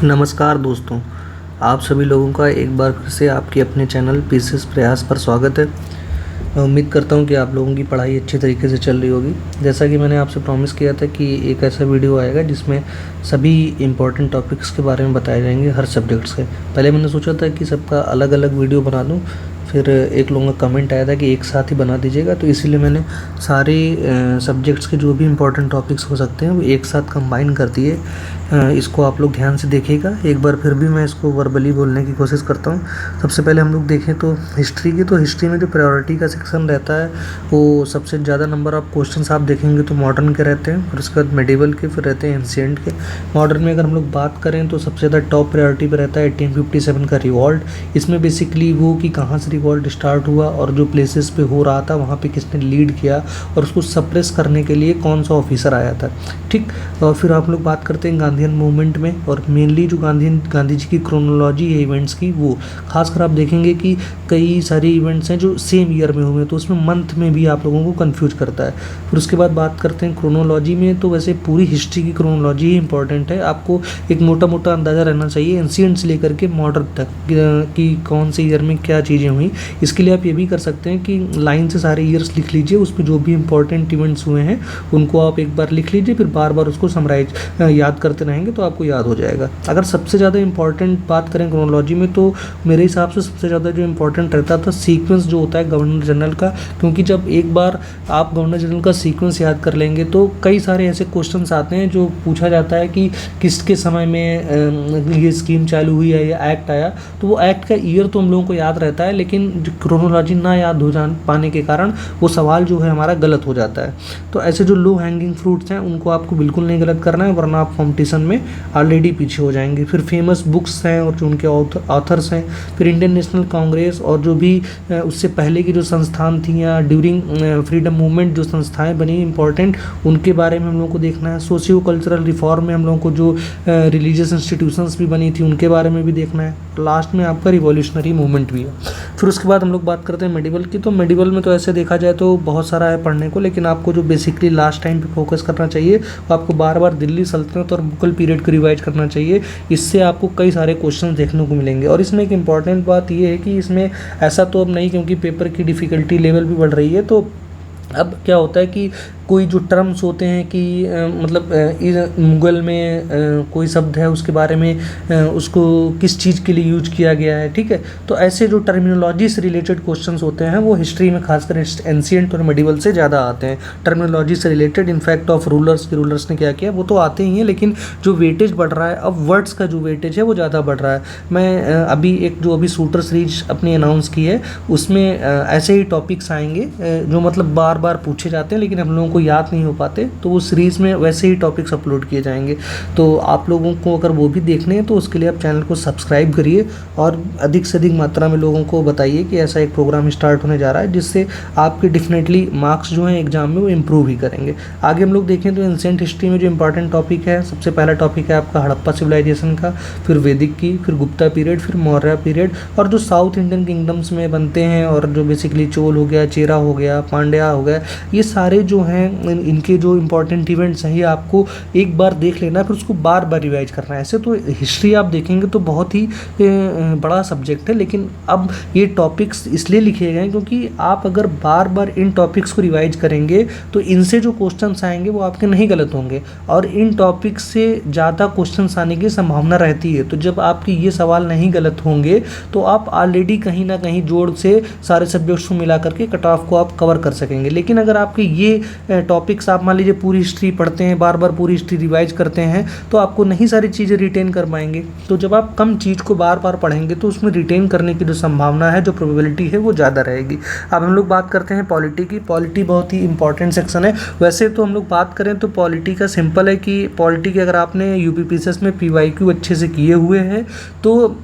नमस्कार दोस्तों, आप सभी लोगों का एक बार फिर से आपके अपने चैनल पीसेस प्रयास पर स्वागत है। मैं उम्मीद करता हूं कि आप लोगों की पढ़ाई अच्छे तरीके से चल रही होगी। जैसा कि मैंने आपसे प्रॉमिस किया था कि एक ऐसा वीडियो आएगा जिसमें सभी इम्पोर्टेंट टॉपिक्स के बारे में बताए जाएंगे, हर सब्जेक्ट्स के। पहले मैंने सोचा था कि सबका अलग अलग वीडियो बना दूँ, फिर एक लोगों का कमेंट आया था कि एक साथ ही बना दीजिएगा, तो इसीलिए मैंने सारे सब्जेक्ट्स के जो भी इम्पोर्टेंट टॉपिक्स हो सकते हैं वो एक साथ कंबाइन कर दिए। इसको आप लोग ध्यान से देखिएगा। एक बार फिर भी मैं इसको वर्बली बोलने की कोशिश करता हूँ। सबसे पहले हम लोग देखें तो हिस्ट्री की, तो हिस्ट्री में जो प्रायोरिटी का सेक्शन रहता है वो सबसे ज़्यादा नंबर ऑफ क्वेश्चंस आप देखेंगे तो मॉडर्न के रहते हैं, फिर उसके बाद मेडिवल के, फिर रहते हैं एंशिएंट के। मॉडर्न में अगर हम लोग बात करें तो सबसे ज़्यादा टॉप प्रायोरिटी पे रहता है 1857 का रिवॉल्ट। इसमें बेसिकली वो कि कहाँ से रिवॉल्ट स्टार्ट हुआ और जो प्लेसेस पे हो रहा था वहाँ पे किसने लीड किया और उसको सप्रेस करने के लिए कौन सा ऑफिसर आया था, ठीक। और फिर आप लोग बात करते हैं गांधीयन मूवमेंट में, और मेनली जो गांधी जी की क्रोनोलॉजी है इवेंट्स की, वो खासकर आप देखेंगे कि कई सारे इवेंट्स हैं जो सेम ईयर में हुए, तो उसमें मंथ में भी आप लोगों को कंफ्यूज करता है। फिर उसके बाद बात करते हैं क्रोनोलॉजी में, तो वैसे पूरी हिस्ट्री की क्रोनोलॉजी ही इंपॉर्टेंट है। आपको एक मोटा मोटा अंदाज़ा रहना चाहिए एंशिएंट से लेकर के मॉडर्न तक कि कौन से ईयर में क्या चीज़ें हुई। इसके लिए आप ये भी कर सकते हैं कि लाइन से सारे ईयर्स लिख लीजिए, उसमें जो भी इंपॉर्टेंट इवेंट्स हुए हैं उनको आप एक बार लिख लीजिए, फिर बार बार उसको समराइज याद करते रहेंगे तो आपको याद हो जाएगा। अगर सबसे ज़्यादा इंपॉर्टेंट बात करें क्रोनोलॉजी में, तो मेरे हिसाब से सबसे ज़्यादा जो इंपॉर्टेंट रहता था सीक्वेंस जो होता है गवर्नर जनरल का, क्योंकि जब एक बार आप गवर्नर जनरल का सीक्वेंस याद कर लेंगे तो कई सारे ऐसे क्वेश्चंस आते हैं जो पूछा जाता है कि किसके समय में ये स्कीम चालू हुई है या एक्ट आया, तो वो एक्ट का ईयर तो हम लोगों को याद रहता है, लेकिन क्रोनोलॉजी ना याद हो पाने के कारण वो सवाल जो है हमारा गलत हो जाता है। तो ऐसे जो लो हैंगिंग फ्रूट्स हैं उनको आपको बिल्कुल नहीं गलत करना है, वरना आप कॉम्पिटिशन में ऑलरेडी पीछे हो जाएंगे। फिर फेमस बुक्स हैं और जो उनके ऑथर्स हैं, फिर इंडियन नेशनल कांग्रेस और जो भी उससे पहले की जो संस्थान थी या ड्यूरिंग फ्रीडम मूवमेंट जो संस्थाएं बनी इंपॉर्टेंट, उनके बारे में हम लोगों को देखना है। सोशियो कल्चरल रिफॉर्म में हम लोगों को जो रिलीजियस इंस्टीट्यूशंस भी बनी थी उनके बारे में भी देखना है। लास्ट में आपका रिवॉल्यूशनरी मूवमेंट भी है। फिर उसके बाद हम लोग बात करते हैं मेडिवल की, तो मेडिवल में तो ऐसे देखा जाए तो बहुत सारा है पढ़ने को, लेकिन आपको जो बेसिकली लास्ट टाइम पे फोकस करना चाहिए वो आपको बार बार दिल्ली सल्तनत और मुगल पीरियड को रिवाइज करना चाहिए। इससे आपको कई सारे क्वेश्चन देखने को मिलेंगे। और इसमें एक इंपॉर्टेंट बात ये है कि इसमें ऐसा तो अब नहीं, क्योंकि पेपर की डिफ़िकल्टी लेवल भी बढ़ रही है, तो अब क्या होता है कि कोई जो टर्म्स होते हैं कि मतलब मुगल में कोई शब्द है उसके बारे में उसको किस चीज़ के लिए यूज किया गया है, ठीक है। तो ऐसे जो टर्मिनोलॉजी से रिलेटेड क्वेश्चंस होते हैं वो हिस्ट्री में खासकर एंशिएंट और मेडिवल से ज़्यादा आते हैं। टर्मिनोलॉजी से रिलेटेड इनफैक्ट ऑफ रूलर्स ने क्या किया वो तो आते ही हैं, लेकिन जो वेटेज बढ़ रहा है, अब वर्ड्स का जो वेटेज है वो ज़्यादा बढ़ रहा है। मैं अभी एक जो अभी शूटर सीरीज अपनी अनाउंस की है उसमें ऐसे ही टॉपिक्स आएंगे जो मतलब बार बार पूछे जाते हैं लेकिन हम लोगों को याद नहीं हो पाते, तो वो सीरीज़ में वैसे ही टॉपिक्स अपलोड किए जाएंगे। तो आप लोगों को अगर वो भी देखने हैं तो उसके लिए आप चैनल को सब्सक्राइब करिए और अधिक से अधिक मात्रा में लोगों को बताइए कि ऐसा एक प्रोग्राम स्टार्ट होने जा रहा है, जिससे आपके डेफिनेटली मार्क्स जो हैं एग्जाम में वो इम्प्रूव ही करेंगे। आगे हम लोग देखें तो एंशिएंट हिस्ट्री में जो इंपॉर्टेंट टॉपिक है, सबसे पहला टॉपिक है आपका हड़प्पा सिविलाइजेशन का, फिर वैदिक की, फिर गुप्ता पीरियड, फिर मौर्य पीरियड, और जो साउथ इंडियन किंगडम्स में बनते हैं और जो बेसिकली चोल हो गया, चेरा हो गया, पांड्या हो गया, ये सारे जो हैं इनके जो इंपॉर्टेंट इवेंट्स हैं ये आपको एक बार देख लेना है, फिर उसको बार बार रिवाइज करना है। ऐसे तो हिस्ट्री आप देखेंगे तो बहुत ही बड़ा सब्जेक्ट है, लेकिन अब ये टॉपिक्स इसलिए लिखे गए हैं क्योंकि आप अगर बार बार इन टॉपिक्स को रिवाइज करेंगे तो इनसे जो क्वेश्चंस आएंगे वो आपके नहीं गलत होंगे, और इन टॉपिक्स से ज़्यादा क्वेश्चंस आने की संभावना रहती है। तो जब आपके ये सवाल नहीं गलत होंगे तो आप ऑलरेडी कहीं ना कहीं जोड़ से सारे सब्जेक्ट्स को मिला करके कट ऑफ को आप कवर कर सकेंगे। लेकिन अगर आपके ये टॉपिक्स आप मान लीजिए पूरी हिस्ट्री पढ़ते हैं, बार बार पूरी हिस्ट्री रिवाइज करते हैं, तो आपको नहीं सारी चीज़ें रिटेन कर पाएंगे। तो जब आप कम चीज़ को बार बार पढ़ेंगे तो उसमें रिटेन करने की जो संभावना है, जो प्रोबेबिलिटी है, वो ज़्यादा रहेगी। अब हम लोग बात करते हैं पॉलिटी की। पॉलिटी बहुत ही इंपॉर्टेंट सेक्शन है। वैसे तो हम लोग बात करें तो पॉलिटी का सिंपल है कि पॉलिटी के अगर आपने यूपीपीसीएस में पीवाईक्यू अच्छे से किए हुए हैं तो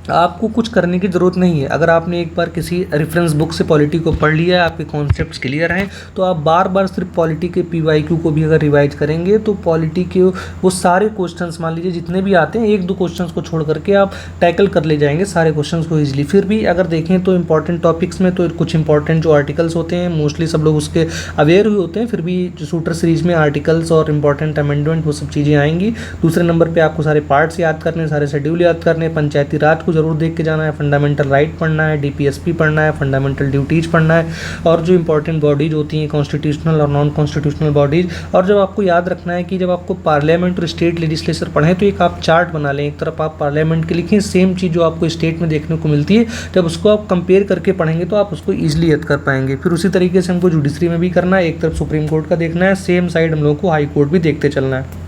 आपको कुछ करने की ज़रूरत नहीं है। अगर आपने एक बार किसी रेफरेंस बुक से पॉलिटी को पढ़ लिया है, आपके कॉन्सेप्ट्स क्लियर हैं, तो आप बार बार सिर्फ पॉलिटी के पीवाईक्यू को भी अगर रिवाइज करेंगे तो पॉलिटी के वो सारे क्वेश्चंस, मान लीजिए जितने भी आते हैं, एक दो क्वेश्चंस को छोड़ करके आप टैकल कर ले जाएंगे सारे क्वेश्चंस को ईजिली। फिर भी अगर देखें तो इंपॉर्टेंट टॉपिक्स में तो कुछ इंपॉर्टेंट जो आर्टिकल्स होते हैं मोस्टली सब लोग उसके अवेयर हुए होते हैं, फिर भी जो शूटर सीरीज में आर्टिकल्स और इंपॉर्टेंट अमेंडमेंट वो सब चीज़ें आएंगी। दूसरे नंबर पर आपको सारे पार्ट्स याद करने, सारे शेड्यूल याद करने, पंचायती राज को जरूर देख के जाना है, फंडामेंटल राइट पढ़ना है, डीपीएसपी पढ़ना है, फंडामेंटल ड्यूटीज पढ़ना है, और जो इंपॉर्टेंट बॉडीज होती हैं कॉन्स्टिट्यूशनल और नॉन कॉन्स्टिट्यूशनल बॉडीज। और जब आपको याद रखना है कि जब आपको पार्लियामेंट और स्टेट लेजिस्लेचर पढ़ें तो एक आप चार्ट बना लें, एक तरफ आप पार्लियामेंट के लिखें, सेम चीज़ जो आपको स्टेट में देखने को मिलती है, जब उसको आप कंपेयर करके पढ़ेंगे तो आप उसको ईजिली याद कर पाएंगे। फिर उसी तरीके से हमको जुडिशरी में भी करना है, एक तरफ सुप्रीम कोर्ट का देखना है, सेम साइड हम लोगों को हाई कोर्ट भी देखते चलना है।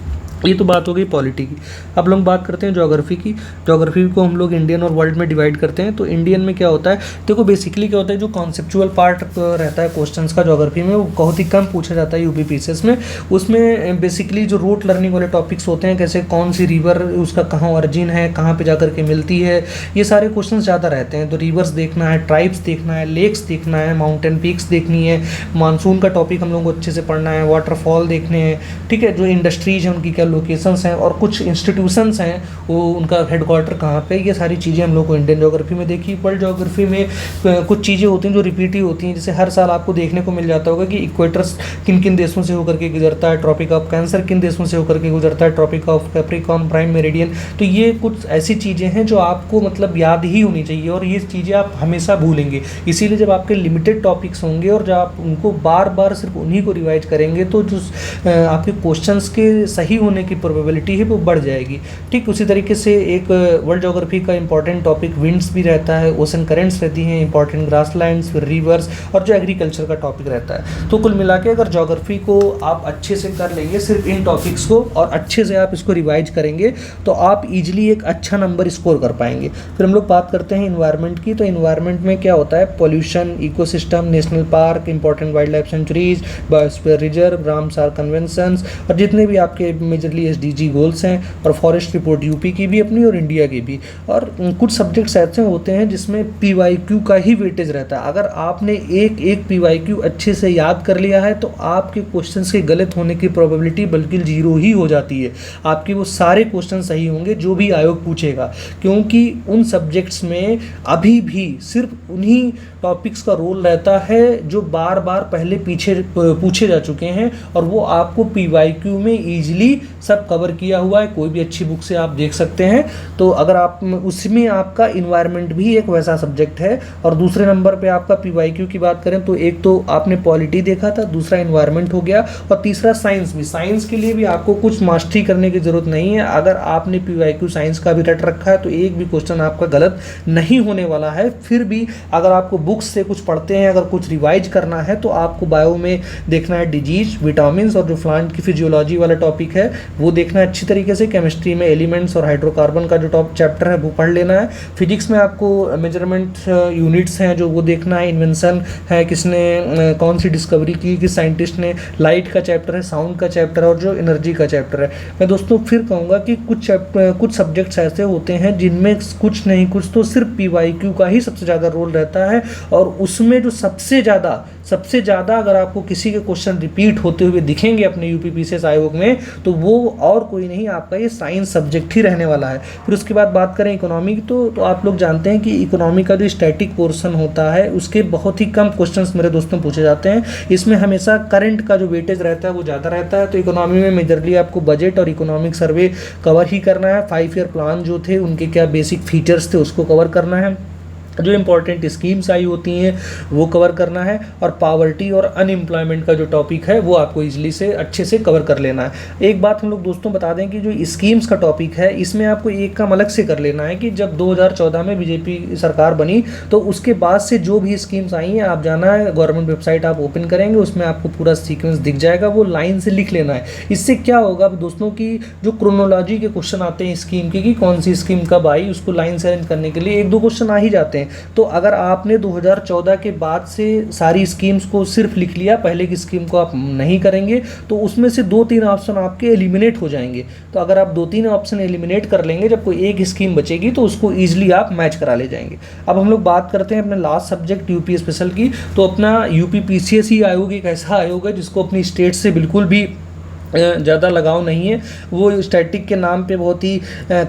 ये तो बात हो गई पॉलिटी की। अब लोग बात करते हैं ज्योग्राफी की। ज्योग्राफी को हम लोग इंडियन और वर्ल्ड में डिवाइड करते हैं। तो इंडियन में क्या होता है, देखो बेसिकली क्या होता है, जो कॉन्सेप्चुअल पार्ट रहता है क्वेश्चंस का ज्योग्राफी में, वो बहुत ही कम पूछा जाता है यूपीपीसीएस में। उसमें बेसिकली जो रूट लर्निंग वाले टॉपिक्स होते हैं, कैसे कौन सी रिवर, उसका कहाँ ओरिजिन है, कहाँ पर जाकर के मिलती है, ये सारे क्वेश्चन ज़्यादा रहते हैं। तो रिवर्स देखना है, ट्राइब्स देखना है, लेक्स देखना है, माउंटेन पीक्स देखनी है, मानसून का टॉपिक हम लोग को अच्छे से पढ़ना है, वाटरफॉल देखने हैं, ठीक है, जो इंडस्ट्रीज हैं उनकी क्या लोकेशंस हैं, और कुछ इंस्टीट्यूशंस हैं वो उनका हेडक्वार्टर कहाँ पे, ये सारी चीज़ें हम लोग को इंडियन ज्योग्राफी में देखी। वर्ल्ड ज्योग्राफी में कुछ चीज़ें होती हैं जो रिपीटिव होती हैं, जैसे हर साल आपको देखने को मिल जाता होगा कि इक्वेटर्स किन किन देशों से होकर के गुजरता है, ट्रॉपिक ऑफ कैंसर किन देशों से होकर के गुजरता है, tropic of Capricorn, prime meridian. तो ये कुछ ऐसी चीज़ें हैं जो आपको मतलब याद ही होनी चाहिए, और ये चीज़ें आप हमेशा भूलेंगे। इसीलिए जब आपके लिमिटेड टॉपिक्स होंगे और जब आप उनको बार बार सिर्फ उन्हीं को रिवाइज करेंगे तो जो आपके क्वेश्चंस के सही होने की प्रोबेबिलिटी है वो बढ़ जाएगी। ठीक उसी तरीके से एक वर्ल्ड ज्योग्राफी का इंपॉर्टेंट टॉपिक विंड्स भी रहता है, ओशन करेंट्स रहती हैं, इंपॉर्टेंट ग्रासलैंड्स, फिर रिवर्स, और जो एग्रीकल्चर का टॉपिक रहता है। तो कुल मिला के अगर ज्योग्राफी को आप अच्छे से कर लेंगे, सिर्फ इन टॉपिक्स को, और अच्छे से आप इसको रिवाइज करेंगे तो आप इजीली एक अच्छा नंबर स्कोर कर पाएंगे। फिर हम लोग बात करते हैं इन्वायरमेंट की। तो इन्वायरमेंट में क्या होता है, pollution, ecosystem, national park, important wild life sanctuaries, biosphere reserve, Ramsar conventions, और जितने भी आपके मेजरली एसडीजी गोल्स हैं, और फॉरेस्ट रिपोर्ट यूपी की भी अपनी और इंडिया की भी। और कुछ सब्जेक्ट्स ऐसे होते हैं जिसमें पीवाईक्यू का ही वेटेज रहता है। अगर आपने एक एक पीवाईक्यू अच्छे से याद कर लिया है तो आपके क्वेश्चंस के गलत होने की प्रोबेबिलिटी बल्कि 0 ही हो जाती है। आपके वो सारे क्वेश्चन सही होंगे जो भी आयोग पूछेगा, क्योंकि उन सब्जेक्ट्स में अभी भी सिर्फ उन्हीं टॉपिक्स का रोल रहता है जो बार बार पहले पीछे पूछे जा चुके हैं, और वो आपको पीवाईक्यू में ईजिली सब कवर किया हुआ है। कोई भी अच्छी बुक से आप देख सकते हैं। तो अगर आप उसमें आपका इन्वायरमेंट भी एक वैसा सब्जेक्ट है। और दूसरे नंबर पे आपका पीवाईक्यू की बात करें तो एक तो आपने पॉलिटी देखा था, दूसरा इन्वायरमेंट हो गया, और तीसरा साइंस भी। साइंस के लिए भी आपको कुछ मास्टरी करने की ज़रूरत नहीं है। अगर आपने पीवाईक्यू साइंस का भी रट रखा है तो एक भी क्वेश्चन आपका गलत नहीं होने वाला है। फिर भी अगर आपको बुक्स से कुछ पढ़ते हैं, अगर कुछ रिवाइज करना है तो आपको बायो में देखना है डिजीज, विटामिन, और जो प्लांट की फिजियोलॉजी वाला टॉपिक है वो देखना है अच्छी तरीके से। केमिस्ट्री में एलिमेंट्स और हाइड्रोकार्बन का जो टॉप चैप्टर है वो पढ़ लेना है। फिजिक्स में आपको मेजरमेंट यूनिट्स हैं जो वो देखना है, इन्वेंशन है, किसने कौन सी डिस्कवरी की, किस साइंटिस्ट ने, लाइट का चैप्टर है, साउंड का चैप्टर है, और जो एनर्जी का चैप्टर है। मैं दोस्तों फिर कहूँगा कि कुछ सब्जेक्ट्स ऐसे होते हैं जिनमें कुछ नहीं कुछ तो सिर्फ पीवाईक्यू का ही सबसे ज़्यादा रोल रहता है, और उसमें जो सबसे ज़्यादा अगर आपको किसी के क्वेश्चन रिपीट होते हुए दिखेंगे अपने यूपीपीसीएस आयोग में तो वो और कोई नहीं, आपका ये साइंस सब्जेक्ट ही रहने वाला है। फिर उसके बाद बात करें इकोनॉमी की तो आप लोग जानते हैं कि इकोनॉमी का जो स्टैटिक पोर्शन होता है उसके बहुत ही कम क्वेश्चंस मेरे दोस्तों पूछे जाते हैं। इसमें हमेशा करंट का जो वेटेज रहता है वो ज़्यादा रहता है। तो इकोनॉमी में मेजरली आपको बजट और इकोनॉमिक सर्वे कवर ही करना है। 5 ईयर प्लान जो थे उनके क्या बेसिक फीचर्स थे उसको कवर करना है। जो इंपॉर्टेंट स्कीम्स आई होती हैं वो कवर करना है, और पावर्टी और अनएम्प्लॉयमेंट का जो टॉपिक है वो आपको इजीली से अच्छे से कवर कर लेना है। एक बात हम लोग दोस्तों बता दें कि जो स्कीम्स का टॉपिक है इसमें आपको एक काम अलग से कर लेना है कि जब 2014 में बीजेपी सरकार बनी तो उसके बाद से जो भी स्कीम्स आई हैं आप जाना है गवर्नमेंट वेबसाइट आप ओपन करेंगे, उसमें आपको पूरा सीक्वेंस दिख जाएगा, वो लाइन से लिख लेना है। इससे क्या होगा दोस्तों कि जो क्रोनोलॉजी के क्वेश्चन आते हैं स्कीम की कि कौन सी स्कीम कब आई उसको लाइन से अरेंज करने के लिए 1-2 क्वेश्चन आ ही जाते हैं। तो अगर आपने 2014 के बाद से सारी स्कीम्स को सिर्फ लिख लिया, पहले की स्कीम को आप नहीं करेंगे, तो उसमें से 2-3 ऑप्शन आपके एलिमिनेट हो जाएंगे। तो अगर आप 2-3 ऑप्शन एलिमिनेट कर लेंगे, जब कोई एक स्कीम बचेगी तो उसको ईजिली आप मैच करा ले जाएंगे। अब हम लोग बात करते हैं अपने लास्ट सब्जेक्ट यूपी स्पेशल की। तो अपना यूपी पीसीएस आयोग एक ऐसा आयोग है जिसको अपनी स्टेट से बिल्कुल भी ज़्यादा लगाव नहीं है। वो स्टैटिक के नाम पे बहुत ही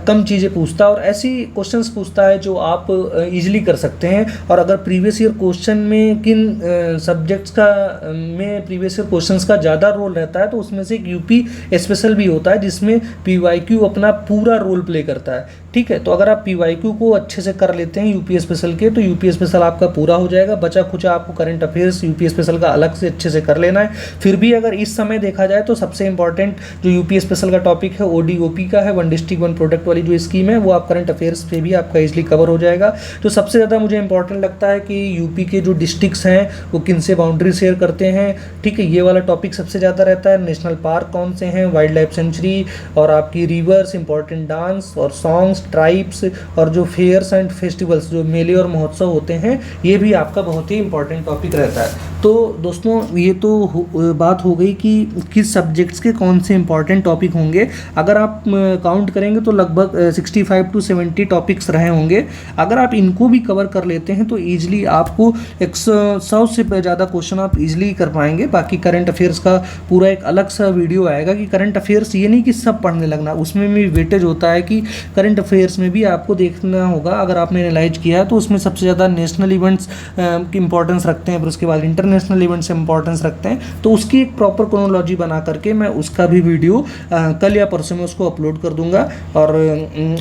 कम चीज़ें पूछता है और ऐसी क्वेश्चंस पूछता है जो आप इजीली कर सकते हैं। और अगर प्रीवियस ईयर क्वेश्चन में किन सब्जेक्ट्स का में प्रीवियस ईयर क्वेश्चंस का ज़्यादा रोल रहता है, तो उसमें से एक यूपी स्पेशल भी होता है जिसमें पीवाईक्यू अपना पूरा रोल प्ले करता है। ठीक है, तो अगर आप पीवाईक्यू को अच्छे से कर लेते हैं यूपी स्पेशल के, तो यूपी स्पेशल आपका पूरा हो जाएगा। बचा खुचा आपको करंट अफेयर्स यूपी स्पेशल का अलग से अच्छे से कर लेना है। फिर भी अगर इस समय देखा जाए तो सबसे इंपॉर्टेंट जो यूपी स्पेशल का टॉपिक है ओडीओपी का है, वन डिस्ट्रिक्ट वन प्रोडक्ट वाली जो स्कीम है, वो आप करंट अफेयर्स पे भी आपका इजीली कवर हो जाएगा। तो सबसे ज़्यादा मुझे इंपॉर्टेंट लगता है कि यूपी के जो डिस्ट्रिक्ट्स हैं वो किन से बाउंड्री शेयर करते हैं। ठीक है, ये वाला टॉपिक सबसे ज़्यादा रहता है। नेशनल पार्क कौन से हैं, वाइल्ड लाइफ सेंचुरी और आपकी रिवर्स, इंपॉर्टेंट डांस और सॉन्ग्स, ट्राइब्स और जो फेयर्स एंड फेस्टिवल्स, जो मेले और महोत्सव होते हैं, ये भी आपका बहुत ही इंपॉर्टेंट टॉपिक रहता है। तो दोस्तों ये तो बात हो गई कि किस सब्जेक्ट्स के कौन से इंपॉर्टेंट टॉपिक होंगे। अगर आप काउंट करेंगे तो लगभग 65 to 70 टॉपिक्स रहे होंगे। अगर आप इनको भी कवर कर लेते हैं तो ईजिली आपको 100 से ज़्यादा क्वेश्चन आप इजीली कर पाएंगे। बाकी करंट अफेयर्स का पूरा एक अलग सा वीडियो आएगा कि करंट अफेयर्स ये नहीं कि सब पढ़ने लगना, उसमें भी वेटेज होता है कि करंट अफेयर्स में भी आपको देखना होगा। अगर आपने एनालाइज किया है तो उसमें सबसे ज़्यादा नेशनल इवेंट्स की इंपॉर्टेंस रखते हैं, फिर उसके बाद इंटरनेशनल इवेंट्स इंपॉर्टेंस रखते हैं। तो उसकी एक प्रॉपर क्रोनोलॉजी बना करके मैं उसका भी वीडियो कल या परसों में उसको अपलोड कर दूंगा। और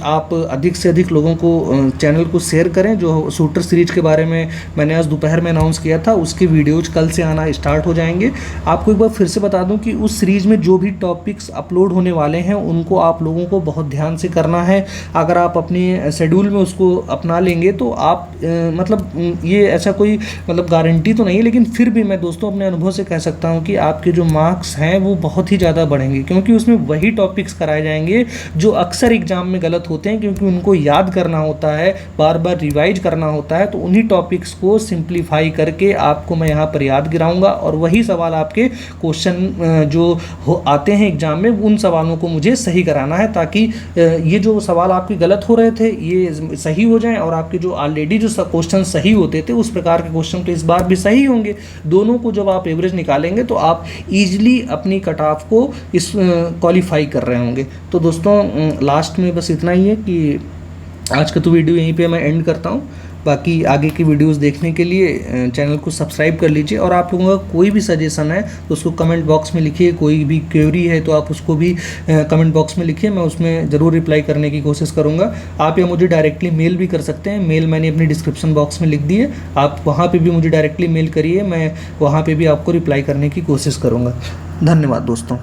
आप अधिक से अधिक लोगों को चैनल को शेयर करें। जो शूटर सीरीज के बारे में मैंने आज दोपहर में अनाउंस किया था, उसके वीडियोज कल से आना स्टार्ट हो जाएंगे। आपको एक बार फिर से बता दूं कि उस सीरीज में जो भी टॉपिक्स अपलोड होने वाले हैं उनको आप लोगों को बहुत ध्यान से करना है। अगर आप अपने शेड्यूल में उसको अपना लेंगे तो आप मतलब ये ऐसा कोई मतलब गारंटी तो नहीं है, लेकिन फिर भी मैं दोस्तों अपने अनुभव से कह सकता हूँ कि आपके जो मार्क्स हैं वो बहुत ही ज़्यादा बढ़ेंगे, क्योंकि उसमें वही टॉपिक्स कराए जाएंगे जो अक्सर एग्जाम में गलत होते हैं, क्योंकि उनको याद करना होता है, बार बार रिवाइज करना होता है। तो उन्हीं टॉपिक्स को सिंप्लीफाई करके आपको मैं यहाँ पर याद गिराऊंगा और वही सवाल आपके क्वेश्चन जो आते हैं एग्जाम में, उन सवालों को मुझे सही कराना है, ताकि ये जो सवाल आपके गलत हो रहे थे ये सही हो जाएं और आपके जो ऑलरेडी जो क्वेश्चन सही होते थे उस प्रकार के क्वेश्चन तो इस बार भी सही होंगे। दोनों को जब आप एवरेज निकालेंगे तो आप ईजिली अपनी कट ऑफ को इस क्वालिफाई कर रहे होंगे। तो दोस्तों लास्ट में बस इतना ही है कि आज का तो वीडियो यहीं पे मैं एंड करता हूँ। बाकी आगे की वीडियोस देखने के लिए चैनल को सब्सक्राइब कर लीजिए और आप लोगों का कोई भी सजेशन है तो उसको कमेंट बॉक्स में लिखिए। कोई भी क्वेरी है तो आप उसको भी कमेंट बॉक्स में लिखिए, मैं उसमें ज़रूर रिप्लाई करने की कोशिश करूँगा। आप या मुझे डायरेक्टली मेल भी कर सकते हैं, मेल मैंने अपनी डिस्क्रिप्शन बॉक्स में लिख दी है, आप वहाँ पर भी मुझे डायरेक्टली मेल करिए, मैं वहाँ पर भी आपको रिप्लाई करने की कोशिश करूँगा। धन्यवाद दोस्तों।